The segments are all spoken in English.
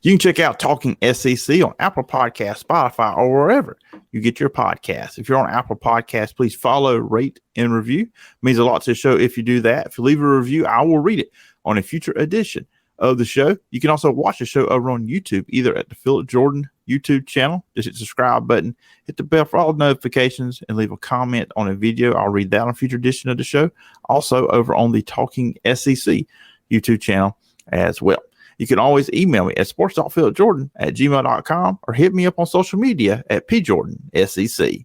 You can check out Talkin SEC on Apple Podcasts, Spotify, or wherever you get your podcasts. If you're on Apple Podcasts, please follow, rate, and review. It means a lot to the show if you do that. If you leave a review, I will read it on a future edition of the show. You can also watch the show over on YouTube, either at the Phillip Jordan YouTube channel. Just hit the subscribe button, hit the bell for all notifications, and leave a comment on a video. I'll read that on a future edition of the show. Also over on the Talking SEC YouTube channel as well. You can always email me at sports.philipjordan@gmail.com or hit me up on social media at pjordansec.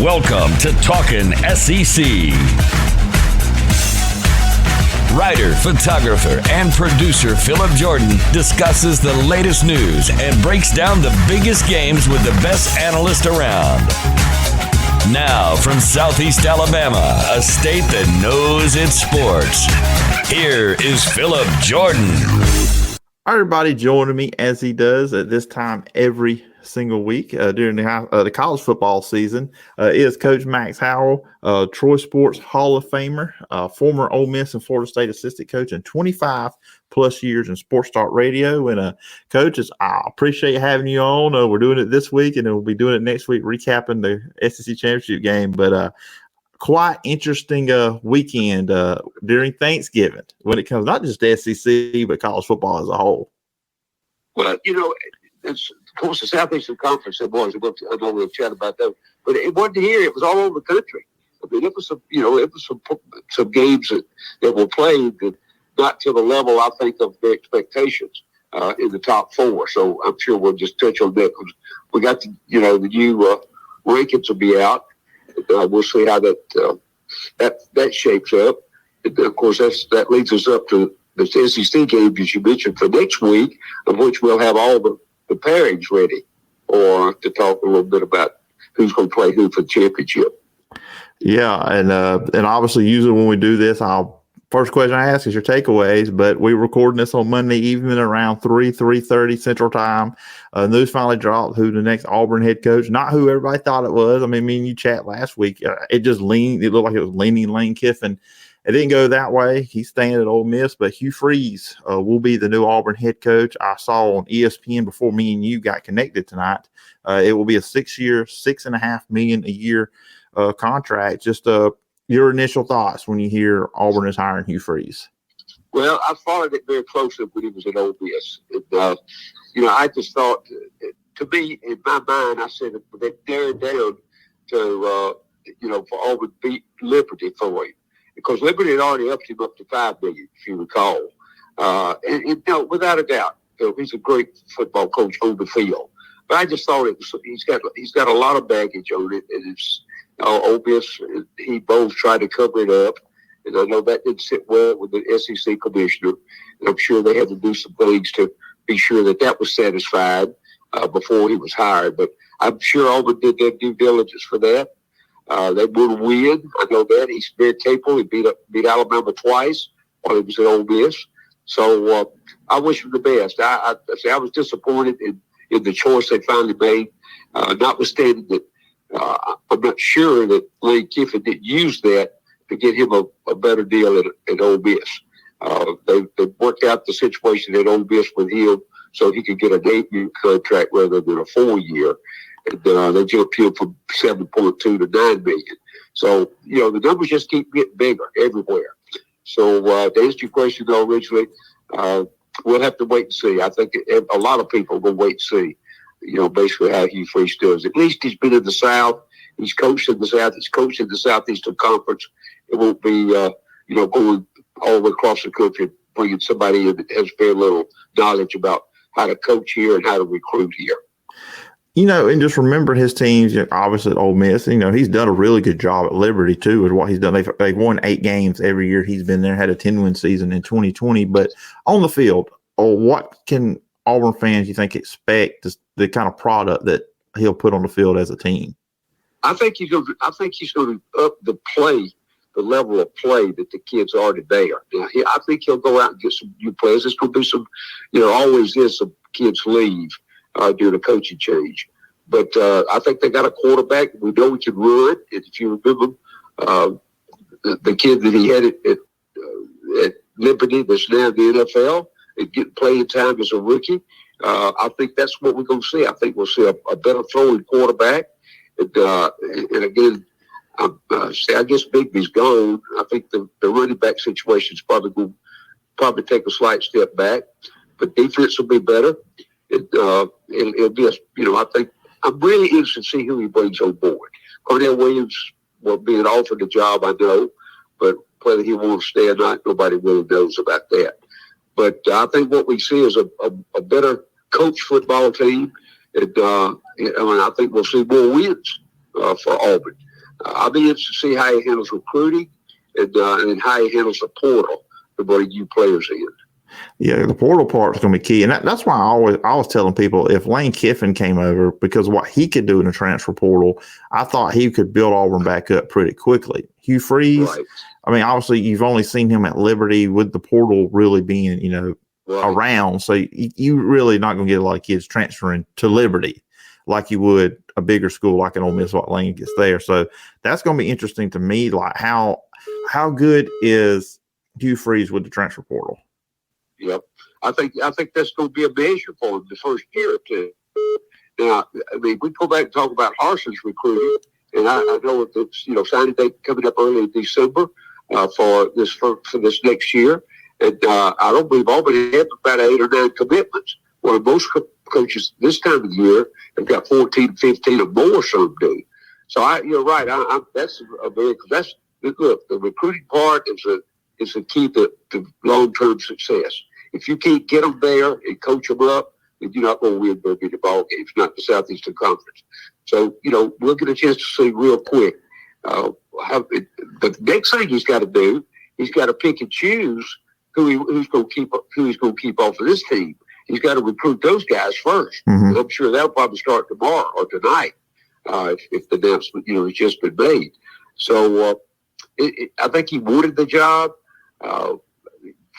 Welcome to Talkin SEC. Writer, photographer, and producer Phillip Jordan discusses the latest news and breaks down the biggest games with the best analysts around. Now, from Southeast Alabama, a state that knows its sports, here is Phillip Jordan. Everybody joining me as he does at this time every single week during the college football season is Coach Max Howell, Troy Sports Hall of Famer, former Ole Miss and Florida State assistant coach, and 25 plus years in Sports Talk Radio. And Coach, I appreciate having you on. We're doing it this week, and we'll be doing it next week, recapping the SEC championship game. But quite interesting weekend during Thanksgiving when it comes not just to SEC but college football as a whole. Well, it's of course the Southeastern Conference. It was. I know we'll chat about that, but it wasn't here. It was all over the country. I mean, it was some games that were played that not to the level I think of the expectations in the top four. So I'm sure we'll just touch on that. We got the new rankings will be out. We'll see how that shapes up. And of course, that leads us up to the SEC games, as you mentioned, for next week, of which we'll have all the pairings ready, or to talk a little bit about who's going to play who for the championship. Yeah, and obviously, usually when we do this, first question I ask is your takeaways. But we're recording this on Monday evening around 3:30 Central Time. News finally dropped who the next Auburn head coach, not who everybody thought it was. I mean, me and you chat last week. It looked like it was leaning Lane Kiffin. It didn't go that way. He's staying at Ole Miss, but Hugh Freeze will be the new Auburn head coach. I saw on ESPN before me and you got connected tonight. It will be a 6-year, $6.5 million a year contract. Just your initial thoughts when you hear Auburn is hiring Hugh Freeze. Well, I followed it very closely when he was at Ole Miss. And, I just thought, to me, in my mind, I said that they're down to, for Auburn beat Liberty for him. Because Liberty had already upped him up to $5 million, if you recall. And without a doubt, he's a great football coach on the field. But I just thought he's got a lot of baggage on it, and it's Ole Miss. He both tried to cover it up, and I know that didn't sit well with the SEC commissioner. And I'm sure they had to do some things to be sure that was satisfied before he was hired. But I'm sure Auburn did their due diligence for that. They will win. I know that. He's very capable. He beat Alabama twice while he was at Ole Miss. So I wish him the best. I was disappointed in the choice they finally made, notwithstanding that I'm not sure that Lane Kiffin didn't use that to get him a better deal at Ole Miss. They worked out the situation at Ole Miss with him so he could get an 8-year contract rather than a 4-year. And they jumped him from 7.2 to $9 million. So, the numbers just keep getting bigger everywhere. So, to answer your question, though, originally, we'll have to wait and see. I think a lot of people will wait and see, basically how Hugh Freeze does. At least he's been in the South. He's coached in the South. He's coached in the Southeastern Conference. It won't be, going all the way across the country, bringing somebody in that has very little knowledge about how to coach here and how to recruit here. And just remember his teams, obviously at Ole Miss, he's done a really good job at Liberty too, with what he's done. They've won 8 games every year he's been there, had a 10-win season in 2020. But on the field, what can Auburn fans, you think, expect the kind of product that he'll put on the field as a team? I think he's going to up the level of play that the kids are today. I think he'll go out and get some new players. There's going to be some, always is some kids leave during the coaching change. But I think they got a quarterback. We know he can run. And if you remember, the kid that he had at Liberty that's now in the NFL and getting playing time as a rookie. I think that's what we're going to see. I think we'll see a better throwing quarterback. And again, I guess Bigby's gone. I think the running back situation is probably going to take a slight step back, but defense will be better. It'll be I think I'm really interested to see who he brings on board. Cornell Williams being offered the job, I know, but whether he wants to stay or not, nobody really knows about that. But I think what we see is a better coach football team, and I think we'll see more wins for Auburn. I'll be interested to see how he handles recruiting and how he handles the portal to bring new players in. Yeah, the portal part is going to be key, and that's why I was telling people if Lane Kiffin came over, because what he could do in the transfer portal, I thought he could build Auburn back up pretty quickly. Hugh Freeze, right. I mean, obviously you've only seen him at Liberty with the portal really being, right. around, so you really not going to get a lot of kids transferring to Liberty like you would a bigger school like an Ole Miss, what Lane gets there. So that's going to be interesting to me, like how good is Hugh Freeze with the transfer portal? Yep. I think that's going to be a measure for him the first year or two. Now, I mean, we go back and talk about Harson's recruiting, and I know that signing date coming up early in December for this next year, and I don't believe Auburn had about 8 or 9 commitments. Well, most coaches this time of the year have got 14, 15 or more. Some do. So you're right. That's a very look. The recruiting part is the key to long-term success. If you can't get them there and coach them up, then you're not going to win very many ball games, not the Southeastern Conference. So, we'll get a chance to see real quick. The next thing he's got to do, he's got to pick and choose who he's going to keep off of this team. He's got to recruit those guys first. Mm-hmm. I'm sure that'll probably start tomorrow or tonight if the announcement, has just been made. So I think he wanted the job.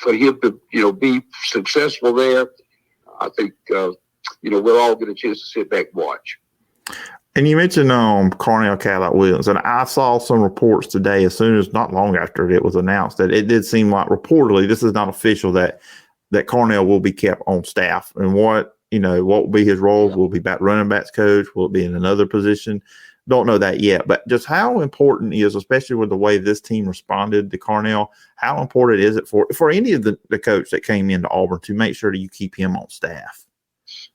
For him to, be successful there, I think, we're all get a chance to sit back and watch. And you mentioned Cornell Cadillac Williams, and I saw some reports today not long after it was announced that it did seem like reportedly, this is not official, that Cornell will be kept on staff. And what will be his role? Will be back running backs coach? Will it be in another position? Don't know that yet, but just how important is, especially with the way this team responded to Cornell, how important is it for any of the coach that came into Auburn to make sure that you keep him on staff?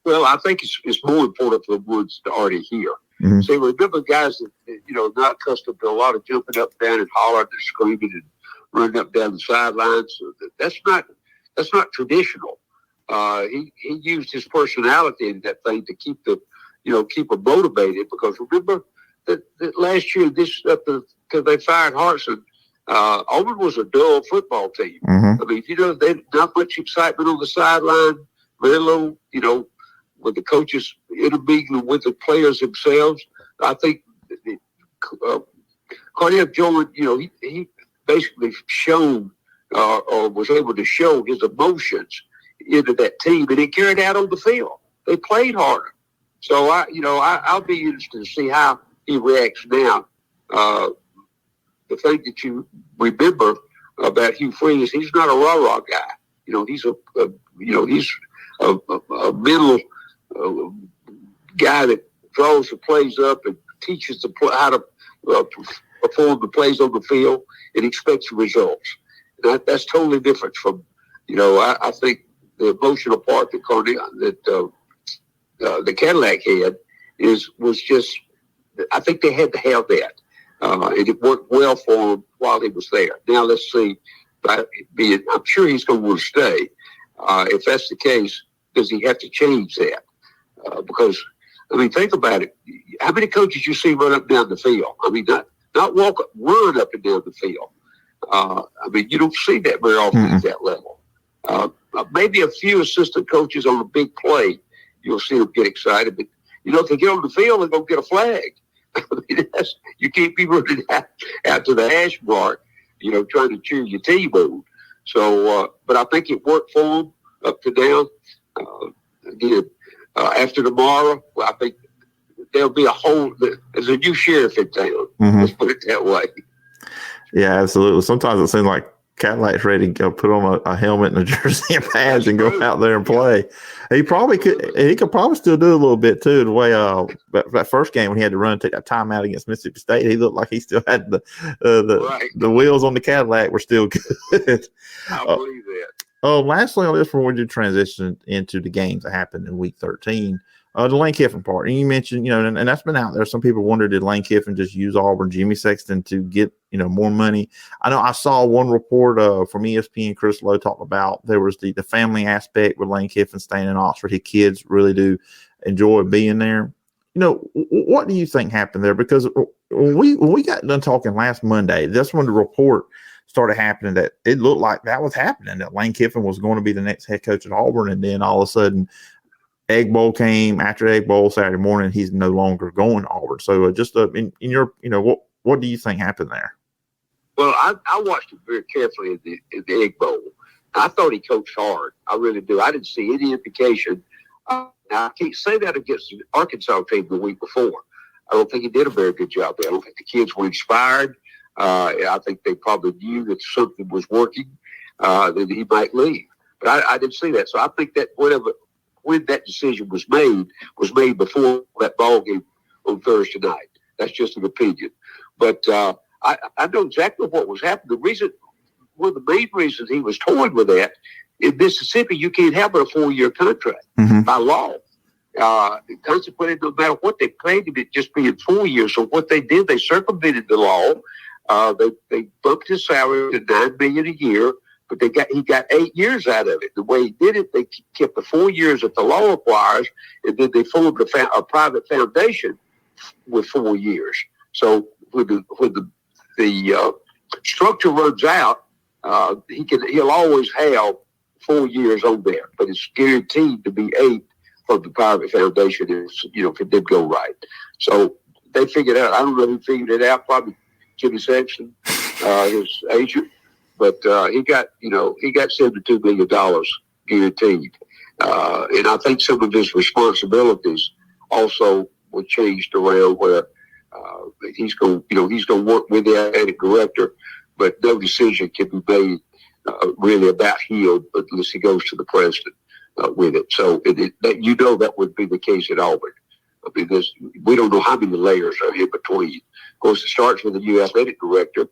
Well, I think it's more important for the ones that are already here. Mm-hmm. See, remember guys that, not accustomed to a lot of jumping up, down, and hollering and screaming and running up down the sidelines. That's not traditional. He used his personality in that thing to keep them motivated, because remember, that last year, because they fired Hartson, Auburn was a dull football team. Mm-hmm. I mean, they not much excitement on the sideline, very little, with the coaches intermingling with the players themselves. I think Cornell joined, he basically shown or was able to show his emotions into that team, and he carried out on the field. They played harder. So I'll be interested to see how he reacts now. The thing that you remember about Hugh Freeze, he's not a rah-rah guy. He's a middle guy that draws the plays up and teaches how to perform the plays on the field and expects results. And that's totally different from, I think the emotional part that the Cadillac had was just, I think they had to have that. And it worked well for him while he was there. Now let's see, I'm sure he's going to want to stay. If that's the case, does he have to change that? Because, think about it. How many coaches you see run up and down the field? Not walk up, run up and down the field. You don't see that very often at that level. Maybe a few assistant coaches on a big play, you'll see them get excited. But, if they get on the field, they're going to get a flag. You can't be running out to the hash mark, trying to cheer your team on. So, but I think it worked for them up to now. Again, after tomorrow, I think there'll be there's a new sheriff in town. Mm-hmm. Let's put it that way. Yeah, absolutely. Sometimes it seems like Cadillac's ready to go put on a helmet and a jersey and pads and go out there and play. He probably could. He could probably still do a little bit too. The way that first game when he had to run and take that timeout against Mississippi State, he looked like he still had the wheels on the Cadillac were still good. I believe that. Lastly on this, before we do transition into the games that happened in Week 13. The Lane Kiffin part. And you mentioned, and that's been out there. Some people wondered, did Lane Kiffin just use Auburn, Jimmy Sexton to get, more money? I know I saw one report from ESPN, Chris Lowe, talked about there was the family aspect with Lane Kiffin staying in Oxford. His kids really do enjoy being there. What do you think happened there? Because when we got done talking last Monday, that's when the report started happening that it looked like that was happening, that Lane Kiffin was going to be the next head coach at Auburn. And then all of a sudden, Egg Bowl came. After Egg Bowl Saturday morning, he's no longer going to Auburn. So just in your, what do you think happened there? Well, I watched him very carefully in the Egg Bowl. I thought he coached hard. I really do. I didn't see any indication. Now, I can't say that against the Arkansas team the week before. I don't think he did a very good job there. I don't think the kids were inspired. I think they probably knew that something was working, that he might leave. But I didn't see that. So I think that when that decision was made before that ball game on Thursday night. That's just an opinion. But I know exactly what was happening. One of the main reasons he was toying with that, in Mississippi, you can't have a 4-year contract by law. Consequently, no matter what they paid him, it just being 4 years. So what they did, they circumvented the law. They bumped his salary to $9 million a year, but he got 8 years out of it. The way he did it, they kept the 4 years that the law requires, and then they formed a private foundation with 4 years. So when the structure runs out, he'll always have 4 years on there, but it's guaranteed to be 8 from the private foundation if it did go right. So they figured out. I don't know who figured it out. Probably Jimmy Sexton, his agent. But he got $72 million guaranteed, and I think some of his responsibilities also were changed around where he's going to work with the athletic director, but no decision can be made really about him unless he goes to the president with it. So that would be the case at Auburn. Because we don't know how many layers are in between. Of course, it starts with the new athletic director.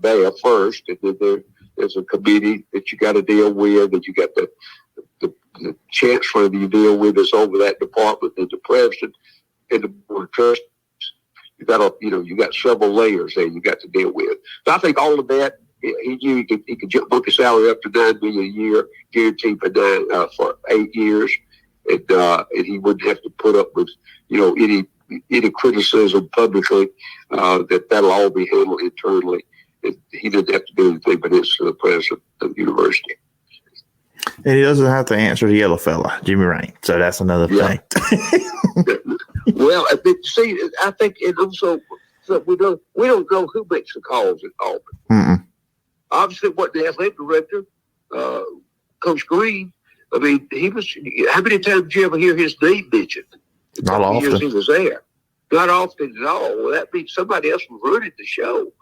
There first, and then there's a committee that you got to deal with, and you got the chancellor that you deal with is over that department, and the president and the board of trustees. You got several layers there you got to deal with. So I think all of that, he knew he could bump his salary up to $9 million a year, guaranteed for 8 years, and he wouldn't have to put up with any criticism publicly. That'll all be handled internally. He didn't have to do anything but answer the president of the university. And he doesn't have to answer the yellow fella, Jimmy Rain. So that's another thing. Well, I think, and also we don't know who makes the calls at Auburn. Mm-mm. Obviously, what the athletic director, Coach Green. I mean, how many times did you ever hear his name mentioned? Not often. Years he was there. Not often at all. Well, that means somebody else was running the show.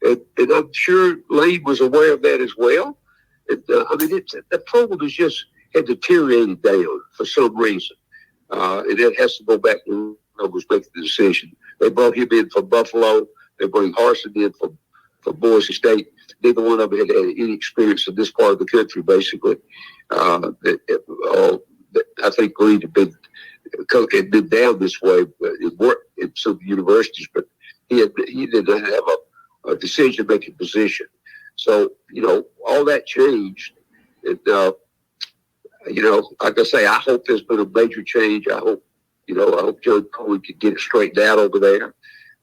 And I'm sure Lane was aware of that as well. And, the program had deteriorated down for some reason. And that has to go back to whoever's making the decision. They brought him in from Buffalo. They bring Harsin in from Boise State. Neither one of them had any experience in this part of the country, basically. I think Green had been down this way. It worked in some universities, but he didn't have a decision-making position. So, all that changed. And, like I say, I hope there's been a major change. I hope John Cohen can get it straightened out over there.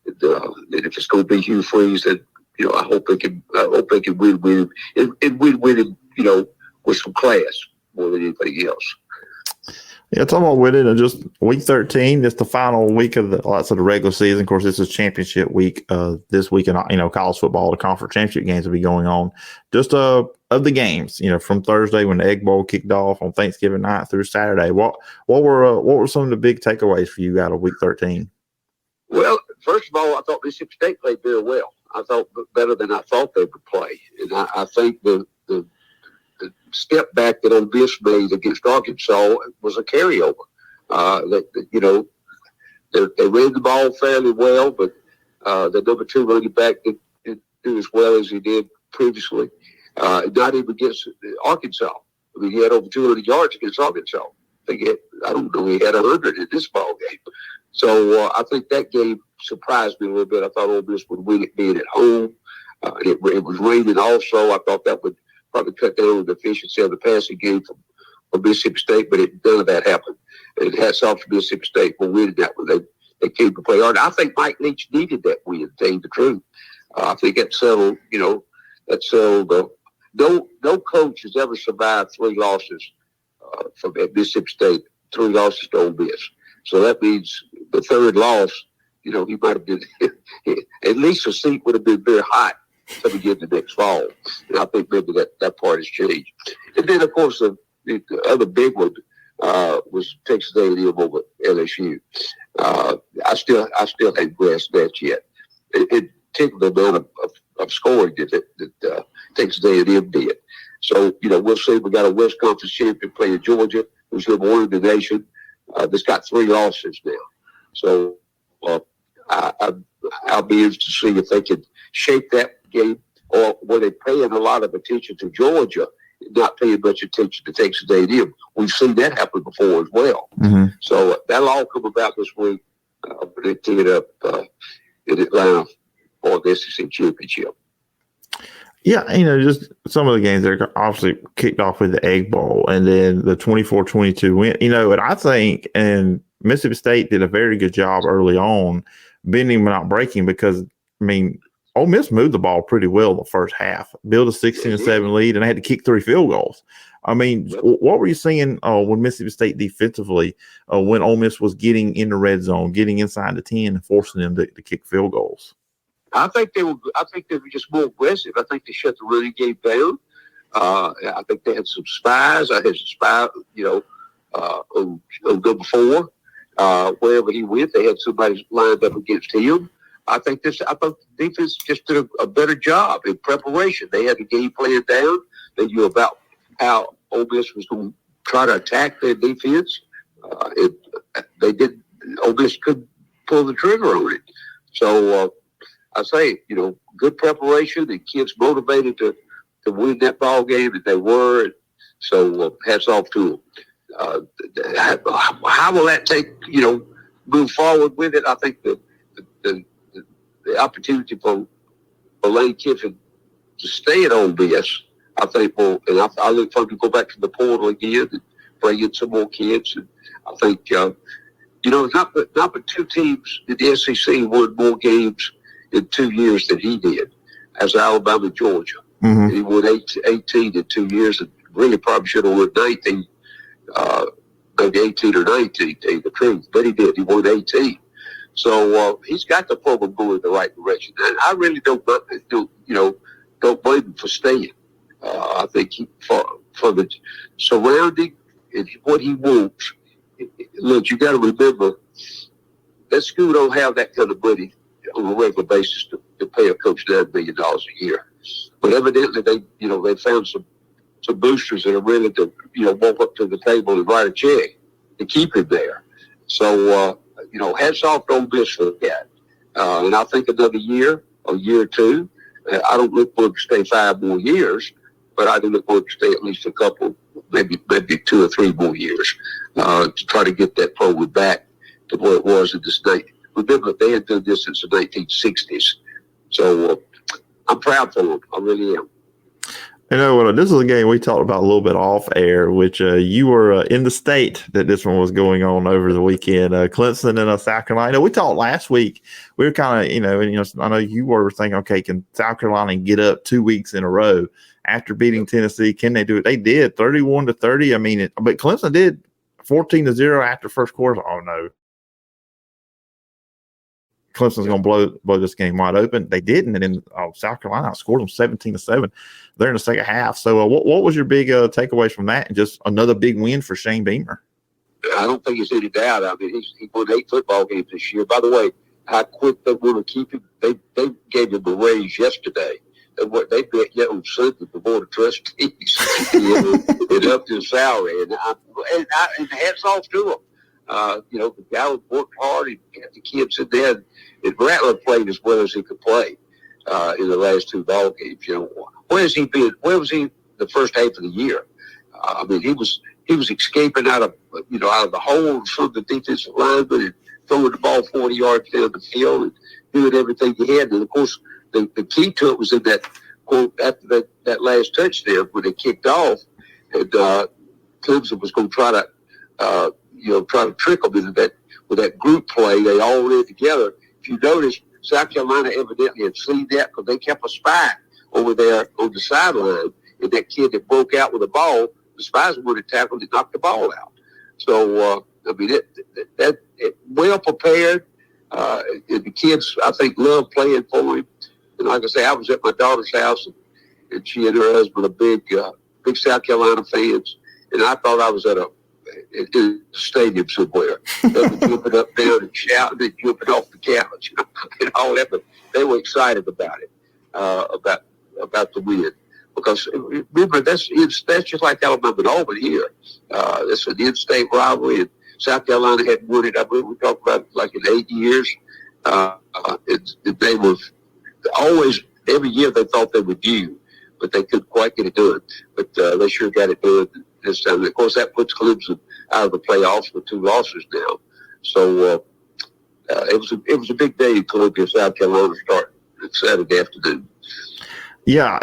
And if it's going to be Hugh Freeze, then, I hope they can win with him and win him, with some class more than anything else. Yeah, talking about winning and just week 13, it's the final week of the regular season. Of course, this is championship week. This week in college football, the conference championship games will be going on. Just of the games, from Thursday when the Egg Bowl kicked off on Thanksgiving night through Saturday. What were some of the big takeaways for you out of week 13? Well, first of all, I thought Mississippi State played very well. I thought better than I thought they would play. And I think the step back that Ole Miss made against Arkansas was a carryover. They ran the ball fairly well, but the number 2 running back didn't do as well as he did previously. Not even against Arkansas. I mean, he had over 200 yards against Arkansas. He had 100 in this ball game. So I think that game surprised me a little bit. I thought Ole Miss would win it being at home. It was raining also. I thought that would probably cut down on the efficiency of the passing game from Mississippi State, but none of that happened. And hats off to Mississippi State for winning that one. They came to play hard. I think Mike Leach needed that win, to tell you the truth. I think that settled, no coach has ever survived 3 losses from Mississippi State, 3 losses to Ole Miss. So that means the 3rd loss, he might have been, at least the seat would have been very hot to begin the next fall. And I think maybe that part has changed. And then, of course, the other big one was Texas A&M over LSU. I still haven't grasped that yet. It tickled the amount of scoring that Texas A&M did. So, we'll see. We got a West Conference champion playing Georgia, who's number 1 in the nation. That's got 3 losses now. So I'll be interested to see if they can shape that game, or were they paying a lot of attention to Georgia, not paying much attention to Texas A&M. We've seen that happen before as well. Mm-hmm. So that'll all come about this week when they tee it up in Atlanta for the SEC championship. Yeah, just some of the games that are obviously kicked off with the Egg Bowl and then the 24-22 win. And I think Mississippi State did a very good job early on, bending but not breaking, because, Ole Miss moved the ball pretty well in the first half, built a 16-7 lead, and they had to kick 3 field goals. What were you seeing when Mississippi State defensively, when Ole Miss was getting in the red zone, getting inside the 10 and forcing them to kick field goals? I think they were just more aggressive. I think they shut the running game down. I think they had some spies. I had some spy, on number 4. Wherever he went, they had somebody lined up against him. I think the defense just did a better job in preparation. They had the game plan down. They knew about how Ole Miss was going to try to attack their defense. Ole Miss couldn't pull the trigger on it. So I say, good preparation. The kids motivated to win that ball game, and they were. So hats off to them. How will that move forward with it? I think the opportunity for Lane Kiffin to stay at Ole Miss, I think I look for him to go back to the portal again and bring in some more kids. And I think, not but 2 teams in the SEC won more games in 2 years than he did, as Alabama and Georgia. Mm-hmm. He won 18 in 2 years, and really probably should have won 19, maybe 18 or 19, to tell you the truth. But he did. He won 18. So he's got the program going in the right direction. And I really don't blame him for staying. I think for the surrounding and what he wants, look, you got to remember that school don't have that kind of money on a regular basis to pay a coach $9 million a year. But evidently they found some boosters that are ready to walk up to the table and write a check to keep him there. So hats off to Ole Miss for that. And I think another year or year or two. I don't look for him to stay 5 more years, but I do look for him to stay at least a couple, maybe 2 or 3 more years to try to get that program back to where it was in the state. Remember, they had done this since the 1960s. So I'm proud for them. I really am. This is a game we talked about a little bit off air, which you were in the state that this one was going on over the weekend. Clemson and South Carolina. We talked last week. We were kind of, I know you were thinking, okay, can South Carolina get up 2 weeks in a row after beating Tennessee? Can they do it? They did, 31-30. But Clemson did 14-0 after first quarter. Oh no. Clemson's going to blow this game wide open. They didn't, and then South Carolina scored them 17-7 there in the second half. So what was your big takeaways from that, and just another big win for Shane Beamer? I don't think there's any doubt. He won 8 football games this year. By the way, how quick they want to keep him. They gave him a raise yesterday. And what they bet yet on Sunday, the Board of Trustees, it upped his salary. And hats off to him. The guy worked hard. He got the kids in there. And Rattler played as well as he could play in the last 2 ball games. Where has he been? Where was he the first half of the year? He was escaping out of the hole from the defensive lineman and throwing the ball 40 yards down the field and doing everything he had. And of course, the key to it was in that quote after that last touchdown when they kicked off, and Clemson was going to try to trick them into that with that group play. They all ran together. If you notice, South Carolina evidently had seen that because they kept a spy over there on the sideline, and that kid that broke out with the ball, the spies would have tackled and knocked the ball out. So it well prepared. And the kids, I think, love playing for him. And like I say, I was at my daughter's house, and she and her husband are big South Carolina fans. And I thought I was at a stadium somewhere. They were jumping up, down, and shouting and jumping off the couch, and all that. But they were excited about it, about the win. Because remember, that's just like Alabama and Auburn here. It's an in-state rivalry, and South Carolina hadn't won it. I believe we talked about it like in 8 years. They were always, every year they thought they were due, but they couldn't quite get it done. But they sure got it done this time. And of course, that puts Clemson out of the playoffs with 2 losses now. So it was a big day in Columbia, South Carolina, starting Saturday afternoon. Yeah,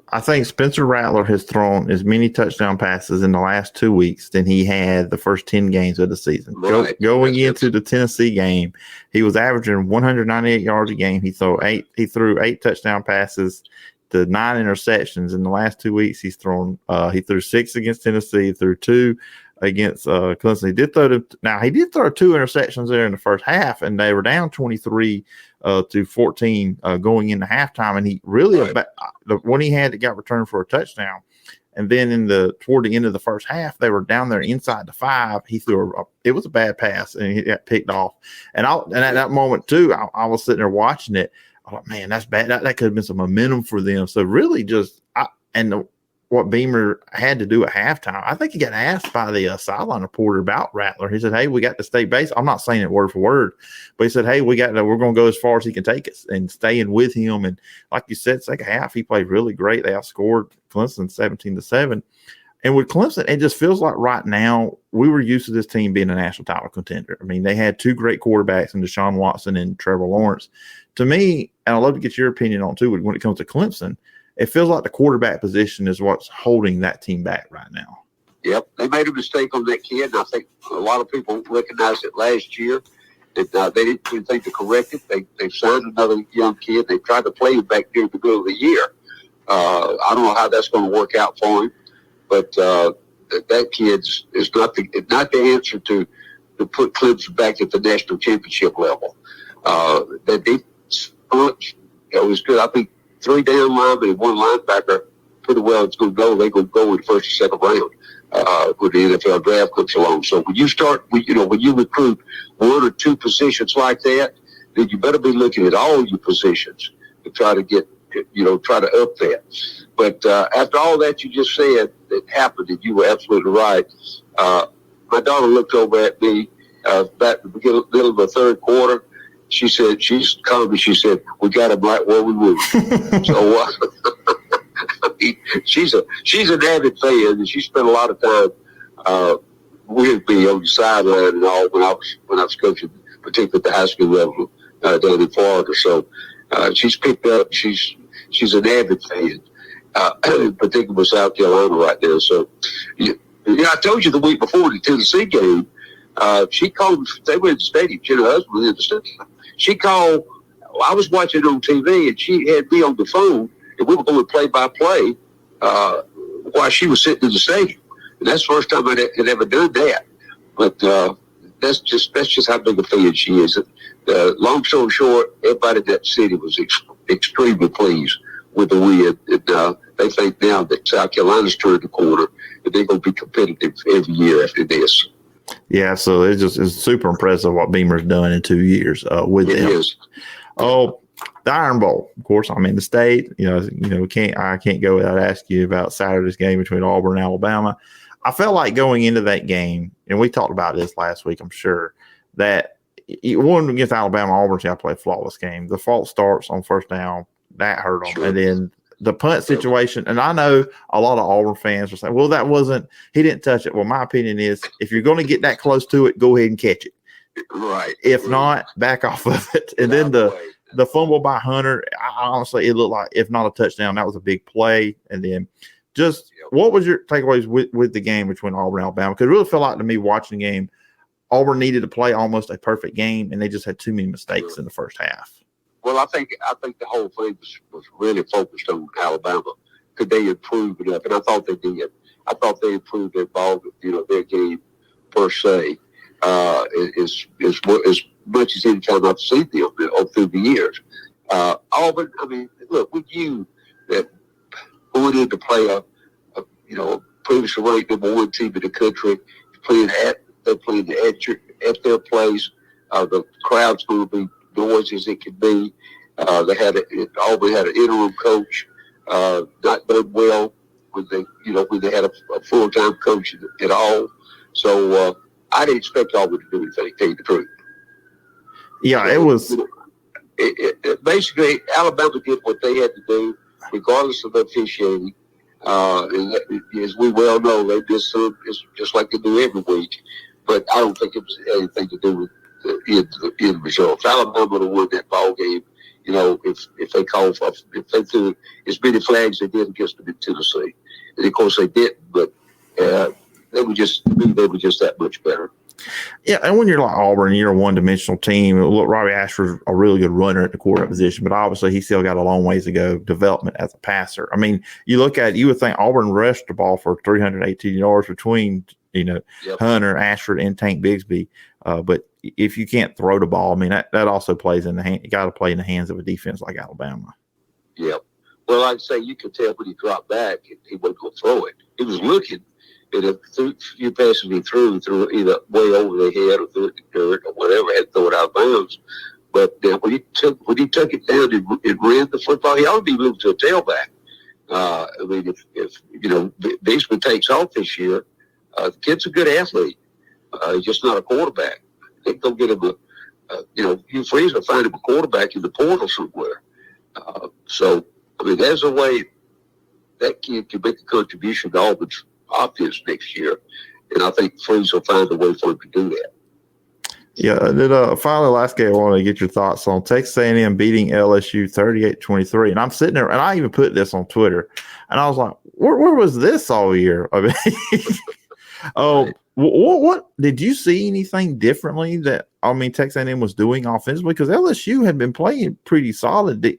I think Spencer Rattler has thrown as many touchdown passes in the last 2 weeks than he had the first 10 games of the season. Right. Going into the Tennessee game, he was averaging 198 yards a game. He threw 8 touchdown passes to 9 interceptions. In the last 2 weeks, he threw 6 against Tennessee, threw 2 against Clemson. He did throw 2 interceptions there in the first half, and they were down 23 to 14 going into halftime. And he really the one he had that got returned for a touchdown, and then toward the end of the first half, they were down there inside the 5. He threw it was a bad pass, and he got picked off. And at that moment too, I was sitting there watching it. I thought, man, that's bad. That could have been some momentum for them. So really, what Beamer had to do at halftime, I think he got asked by the sideline reporter about Rattler. He said, "Hey, we got the state base." I'm not saying it word for word, but he said, "Hey, we're going to go as far as he can take us," and staying with him. And like you said, second half he played really great. They outscored Clemson 17-7. And with Clemson, it just feels like right now we were used to this team being a national title contender. I mean, they had 2 great quarterbacks in Deshaun Watson and Trevor Lawrence. To me, and I'd love to get your opinion on too, when it comes to Clemson, it feels like the quarterback position is what's holding that team back right now. Yep, they made a mistake on that kid, and I think a lot of people recognized it last year. And they didn't think to correct it. They signed another young kid. They tried to play him back during the middle of the year. I don't know how that's going to work out for him, but that kid is not the answer to put Clemson back at the national championship level. That defense was good. I think 3 down linemen and 1 linebacker, pretty well it's going to go. They're going to go in the first or second round when the NFL draft comes along. So when you when you recruit 1 or 2 positions like that, then you better be looking at all your positions to try to try to up that. But after all that you just said that happened, and you were absolutely right, my daughter looked over at me back at the middle of the third quarter. She said, she's called me, she said, "We got him right where we would." So she's an avid fan, and she spent a lot of time with me on the sideline and all when I was coaching, particularly at the high school level down in Florida. So she's picked up. She's an avid fan, particularly with South Carolina right now. So I told you the week before the Tennessee game, she called. They were in the stadium. She and her husband were in the stadium. She called. I was watching on TV, and she had me on the phone, and we were going play-by-play while she was sitting in the stadium. And that's the first time I had ever done that. But that's just how big a fan she is. Long story short, everybody in that city was extremely pleased with the win. And they think now that South Carolina's turned the corner, and they're going to be competitive every year after this. Yeah, so it's super impressive what Beamer's done in 2 years with them. It is. Oh, the Iron Bowl, of course. I'm in the state. I can't go without asking you about Saturday's game between Auburn and Alabama. I felt like going into that game, and we talked about this last week, I'm sure, that one against Alabama, Auburn's got to play a flawless game. The false starts on first down, that hurt them. Sure. And then the punt situation, and I know a lot of Auburn fans are saying, well, he didn't touch it. Well, my opinion is if you're going to get that close to it, go ahead and catch it. Right. If not, back off of it. And then the fumble by Hunter, honestly, it looked like, if not a touchdown, that was a big play. And then just what was your takeaways with the game between Auburn and Alabama? Because it really felt like to me watching the game, Auburn needed to play almost a perfect game, and they just had too many mistakes in the first half. Well, I think the whole thing was really focused on Alabama. Could they improve enough? And I thought they did. I thought they improved their ball, their game per se, as much as any time I've seen them through the years. Auburn, I mean, look, we knew that going in to play a previously ranked number one team in the country, they're playing at their place. The crowd's going to be noisy as it can be. Auburn had an interim coach, not done well when they had a full-time coach at all. So I didn't expect Auburn to do anything, to tell you the truth. Yeah, it was. Basically, Alabama did what they had to do, regardless of the officiating. And as we well know, they did some just like they do every week. But I don't think it was anything to do with the end results. Alabama would have won that ball game, if they called for, if they threw as many flags they did against them in Tennessee. And of course they didn't, but they were just that much better. Yeah, and when you're like Auburn, you're a one-dimensional team. Look, Robbie Ashford's a really good runner at the quarterback position, but obviously he still got a long ways to go development as a passer. I mean, you look at it, you would think Auburn rushed the ball for 318 yards between, Hunter, Ashford, and Tank Bigsby. But if you can't throw the ball, I mean, that also plays in the hand. You got to play in the hands of a defense like Alabama. Yeah. Well, I'd say you could tell when he dropped back, he wasn't going to throw it. He was looking. And a few passes he threw either way over the head or through the dirt or whatever, had to throw it out of bounds. But when he took it down and ran the football, he ought to be moved to a tailback. I mean, if Bigsby takes off this year, the kid's a good athlete. He's just not a quarterback. They can go get him Hugh Freeze will find him a quarterback in the portal somewhere. So, I mean, there's a way that kid can make a contribution to Auburn's offense next year, and I think Freeze will find a way for him to do that. Yeah, and then finally, last game I wanted to get your thoughts on Texas A&M beating LSU 38-23, and I'm sitting there, and I even put this on Twitter, and I was like, where was this all year? I mean, what did you see anything differently that Texas A&M was doing offensively? Because LSU had been playing pretty solid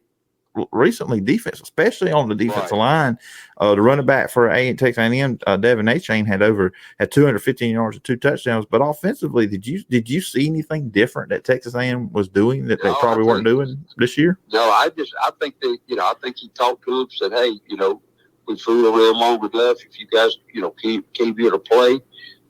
recently defense, especially on the defensive line. The running back for Texas A&M, Devin Achane, had 215 yards and 2 touchdowns. But offensively, did you see anything different that Texas A&M was doing that they probably weren't doing this year? No, I think I think he talked to them, said, hey, we flew around long enough. If you guys, came here to play,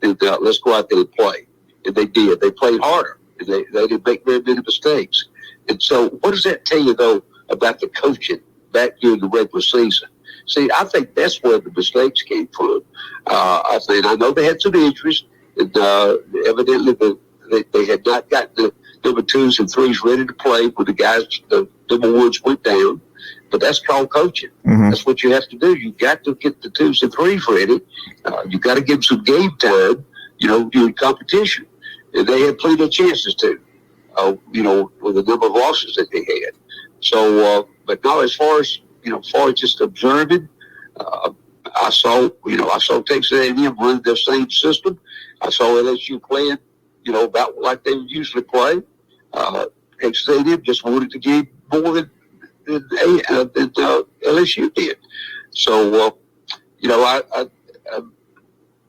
then let's go out there and play. And they did. They played harder. And they didn't make very many mistakes. And so, what does that tell you though about the coaching back during the regular season? See, I think that's where the mistakes came from. I know they had some injuries, and evidently they had not got the number 2s and 3s ready to play when the number 1s went down. But that's called coaching. Mm-hmm. That's what you have to do. You got to get the 2s and 3s ready. You got to give them some game time, during competition. And they had plenty of chances to, with the number of losses that they had. So, but now as far as just observing, I saw Texas A&M run their same system. I saw LSU playing, about like they would usually play. Texas A&M just wanted to give more than LSU did. So,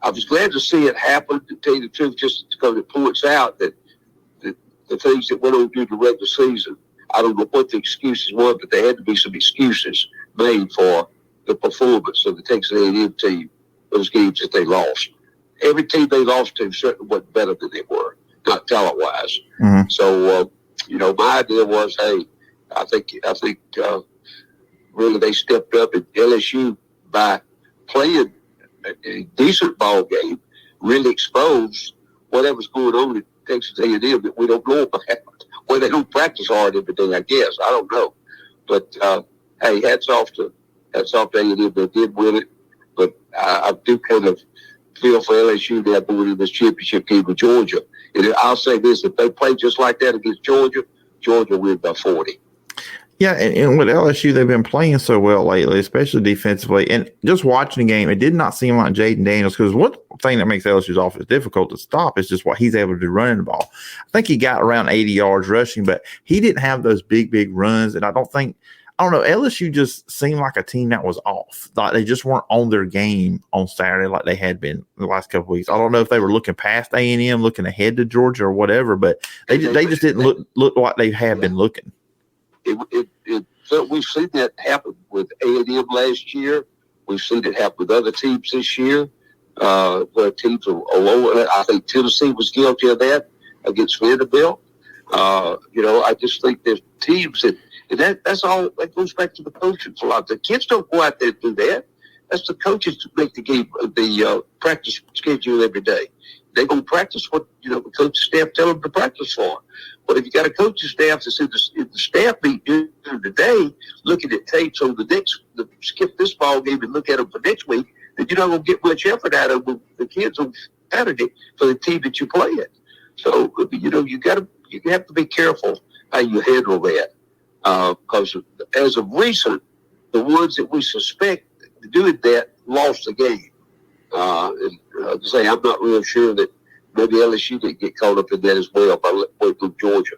I was glad to see it happen, to tell you the truth, just because it points out that the things that went on during the regular season, I don't know what the excuses were, but there had to be some excuses made for the performance of the Texas A&M team, those games that they lost. every team they lost to certainly wasn't better than they were, not talent-wise. Mm-hmm. So, my idea was, hey, I think really they stepped up at LSU by playing a decent ball game, really exposed whatever's going on at Texas A&M that we don't know about. Well, they don't practice hard every day, I guess. I don't know. But, hey, hats off to A&M. They did win it. But I do kind of feel for LSU now going in this championship game with Georgia. And I'll say this, if they play just like that against Georgia, Georgia win by 40. Yeah, and with LSU, they've been playing so well lately, especially defensively. And just watching the game, it did not seem like Jaden Daniels, because one thing that makes LSU's offense difficult to stop is just what he's able to do running the ball. I think he got around 80 yards rushing, but he didn't have those big runs. And I don't know, LSU just seemed like a team that was off. Like they just weren't on their game on Saturday like they had been the last couple of weeks. I don't know if they were looking past A&M, looking ahead to Georgia or whatever, but they just didn't look like they had been looking. We've seen that happen with A&M last year. We've seen it happen with other teams this year, where teams are lower. I think Tennessee was guilty of that against Vanderbilt. I just think there's teams that's all. That goes back to the coaching for a lot. The kids don't go out there and do that. That's the coaches to make the game, the practice schedule every day. They're going to practice what the coaching staff tell them to practice for. But if you got a coaching staff that's in the staff meet during the day, looking at tapes on skip this ball game and look at them for next week, then you're not going to get much effort out of the kids on Saturday for the team that you're playing. So you have to be careful how you handle that, because as of recent, the ones that we suspect doing that lost the game. I'm not real sure that maybe LSU didn't get caught up in that as well by way through Georgia.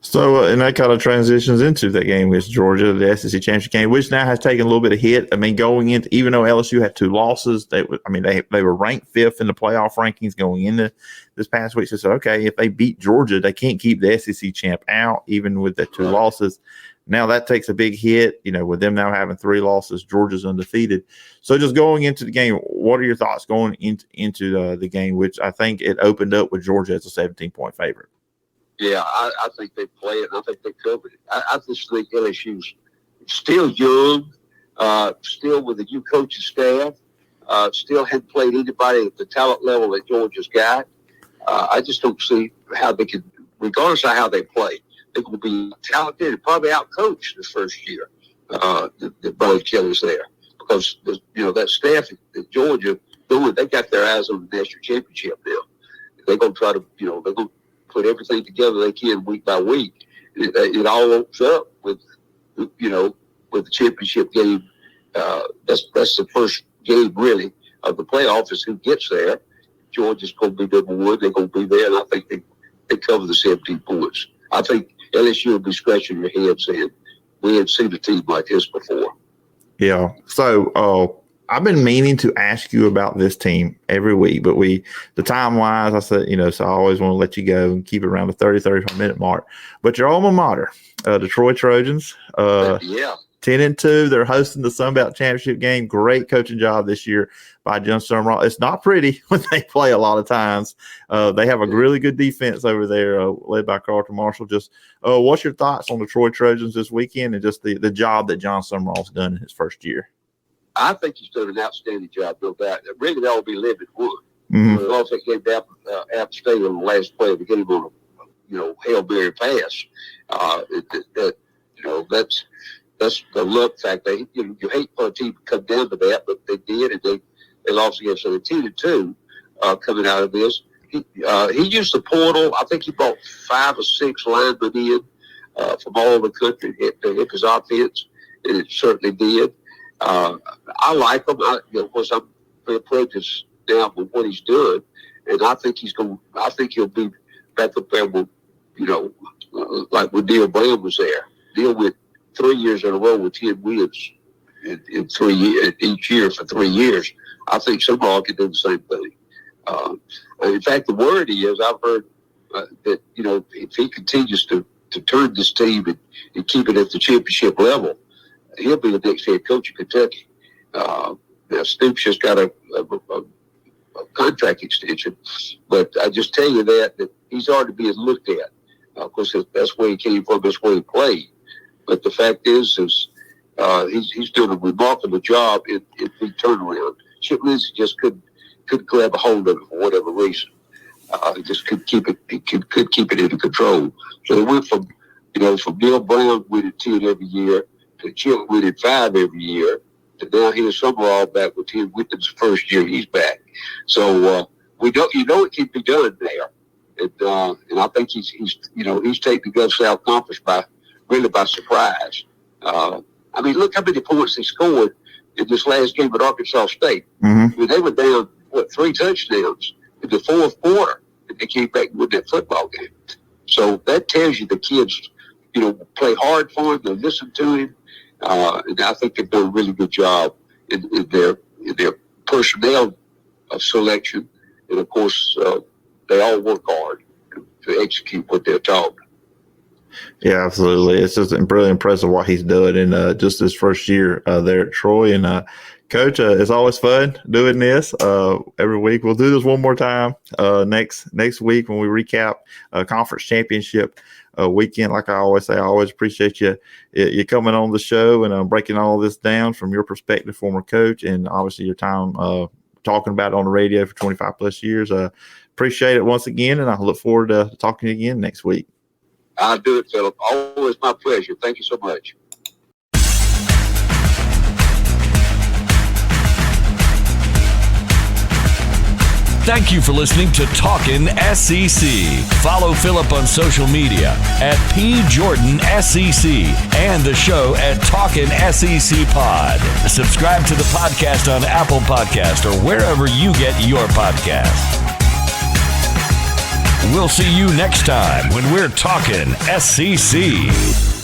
So, and that kind of transitions into that game against Georgia, the SEC championship game, which now has taken a little bit of hit. I mean, going into, even though LSU had 2 losses, they were ranked 5th in the playoff rankings going into this past week. So, okay, if they beat Georgia, they can't keep the SEC champ out, even with the 2 losses. Now that takes a big hit, with them now having 3 losses. Georgia's undefeated. So just going into the game, what are your thoughts going into the game, which I think it opened up with Georgia as a 17-point favorite? Yeah, I think they play it, and I think they covered it. I just think LSU's still young, still with a new coaching staff, still hadn't played anybody at the talent level that Georgia's got. I just don't see how they could, regardless of how they play, they're going to be talented and probably out-coached this first year that Brian Kelly's there. Because, that staff at Georgia, they got their eyes on the national championship now. They're going to try to, they're going to put everything together they can week by week. It all opens up with the championship game. That's the first game, really, of the playoffs is who gets there. Georgia's going to be number 1. They're going to be there, and I think they cover the 17 points. I think LSU will be scratching your head saying, we hadn't seen a team like this before. Yeah. So I've been meaning to ask you about this team every week, but the time-wise, I said, so I always want to let you go and keep it around the 35-minute mark. But your alma mater, Detroit Trojans, 10-2. They're hosting the Sun Belt Championship game. Great coaching job this year by John Summerall. It's not pretty when they play a lot of times. They have a really good defense over there, led by Carlton Marshall. Just what's your thoughts on the Detroit Trojans this weekend and just the job that John Summerall's done in his first year? I think he's done an outstanding job, no doubt. Really, that will be living wood. Mm-hmm. It also came down App State on the last play to get him on a Hail Mary pass. That's the luck factor. You hate for a team to come down to that, but they did, and they lost against a 10-2 coming out of this. He used the portal. I think he brought 5 or 6 linemen in from all over the country to hit his offense, and it certainly did. I like him. Of course, I'm very prejudiced now with what he's doing, and I think he'll be back up there with, like when Neil Brown was there. Neil went 3 years in a row with 10 wins in 3 years, each year for 3 years. I think Summerall can do the same thing. In fact, the word is, I've heard that, if he continues to turn this team and keep it at the championship level, he'll be the next head coach of Kentucky. Now, Stoops just got a contract extension. But I just tell you that he's already being looked at. Of course, that's where he came from, that's where he played. But the fact is he's doing a remarkable job in big turnaround. Chip Lindsey just couldn't grab a hold of it for whatever reason. He just couldn't keep it. He could keep it under control. So they went from Neil Brown winning 10 every year to Chip winning 5 every year. And now here's Summerall back with 10 wins the first year he's back. So we don't, it can be done there. And I think he's taken the Gulf South Conference by surprise. I mean, look how many points they scored in this last game at Arkansas State. Mm-hmm. I mean, they were down 3 touchdowns in the fourth quarter, and they came back and won that football game. So that tells you the kids, play hard for him, they listen to him, and I think they've done a really good job in their personnel selection, and of course they all work hard to execute what they're taught. Yeah, absolutely. It's just really impressive what he's doing in just his first year there at Troy. And Coach, it's always fun doing this every week. We'll do this one more time next week when we recap conference championship weekend. Like I always say, I always appreciate you coming on the show and breaking all this down from your perspective, former coach, and obviously your time talking about it on the radio for 25 plus years. Appreciate it once again, and I look forward to talking to you again next week. I'll do it, Philip. Always my pleasure. Thank you so much. Thank you for listening to Talkin SEC. Follow Philip on social media at PJordanSEC and the show at Talkin SEC Pod. Subscribe to the podcast on Apple Podcast or wherever you get your podcasts. We'll see you next time when we're talking SEC.